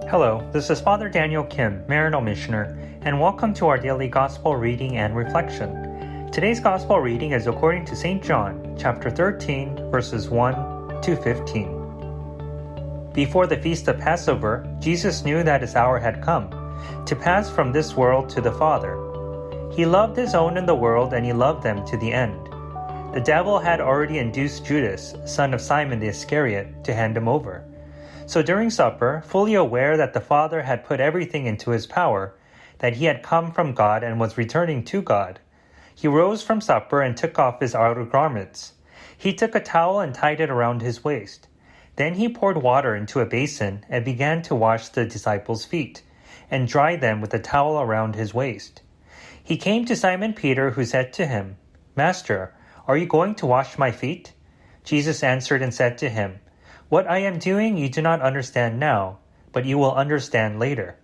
Hello, this is Father Daniel Kim, Maryknoll Missioner, and welcome to our daily Gospel reading and reflection. Today's Gospel reading is according to St. John, chapter 13, verses 1 to 15. Before the feast of Passover, Jesus knew that his hour had come, to pass from this world to the Father. He loved his own in the world, and he loved them to the end. The devil had already induced Judas, son of Simon the Iscariot, to hand him over. So during supper, fully aware that the Father had put everything into his power, that he had come from God and was returning to God, he rose from supper and took off his outer garments. He took a towel and tied it around his waist. Then he poured water into a basin and began to wash the disciples' feet, and dry them with a towel around his waist. He came to Simon Peter, who said to him, "Master, are you going to wash my feet?" Jesus answered and said to him, "What I am doing you do not understand now, but you will understand later."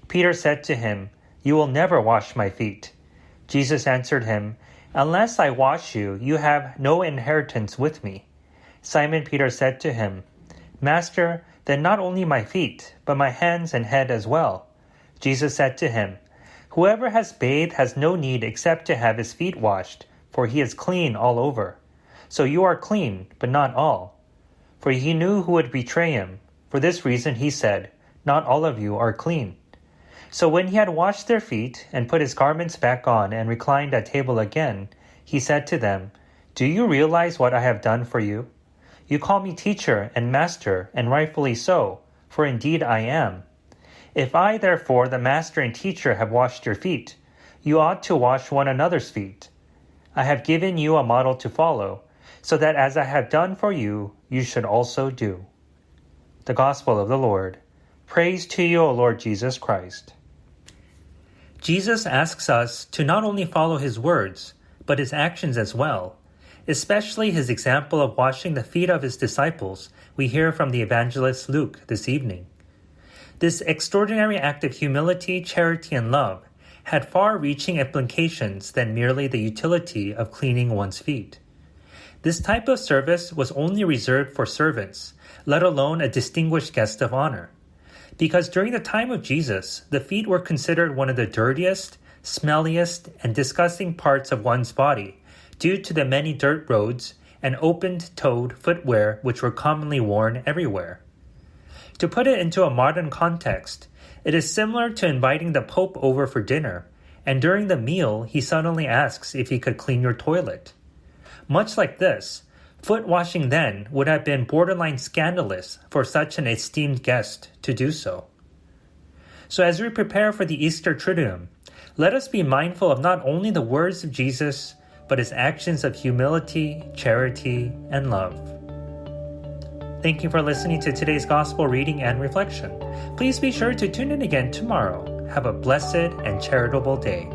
Peter said to him, "You will never wash my feet." Jesus answered him, "Unless I wash you, you have no inheritance with me." Simon Peter said to him, "Master, then not only my feet, but my hands and head as well." Jesus said to him, "Whoever has bathed has no need except to have his feet washed, for he is clean all over. So you are clean, but not all." For he knew who would betray him. For this reason he said, "Not all of you are clean." So when he had washed their feet and put his garments back on and reclined at table again, he said to them, "Do you realize what I have done for you? You call me teacher and master, and rightfully so, for indeed I am. If I, therefore, the master and teacher, have washed your feet, you ought to wash one another's feet. I have given you a model to follow, so that as I have done for you, you should also do." The Gospel of the Lord. Praise to you, O Lord Jesus Christ. Jesus asks us to not only follow his words, but his actions as well, especially his example of washing the feet of his disciples we hear from the evangelist Luke this evening. This extraordinary act of humility, charity, and love had far-reaching implications than merely the utility of cleaning one's feet. This type of service was only reserved for servants, let alone a distinguished guest of honor. Because during the time of Jesus, the feet were considered one of the dirtiest, smelliest, and disgusting parts of one's body due to the many dirt roads and open-toed footwear which were commonly worn everywhere. To put it into a modern context, it is similar to inviting the Pope over for dinner, and during the meal he suddenly asks if he could clean your toilet. Much like this, foot washing then would have been borderline scandalous for such an esteemed guest to do so. So as we prepare for the Easter Triduum, let us be mindful of not only the words of Jesus, but his actions of humility, charity, and love. Thank you for listening to today's Gospel reading and reflection. Please be sure to tune in again tomorrow. Have a blessed and charitable day.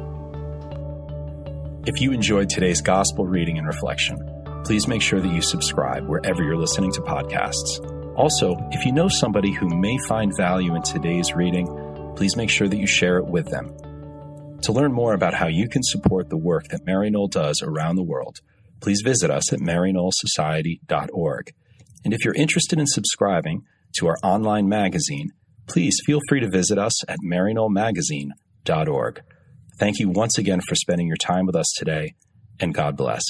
If you enjoyed today's Gospel reading and reflection, please make sure that you subscribe wherever you're listening to podcasts. Also, if you know somebody who may find value in today's reading, please make sure that you share it with them. To learn more about how you can support the work that Maryknoll does around the world, please visit us at maryknollsociety.org. And if you're interested in subscribing to our online magazine, please feel free to visit us at maryknollmagazine.org. Thank you once again for spending your time with us today, and God bless.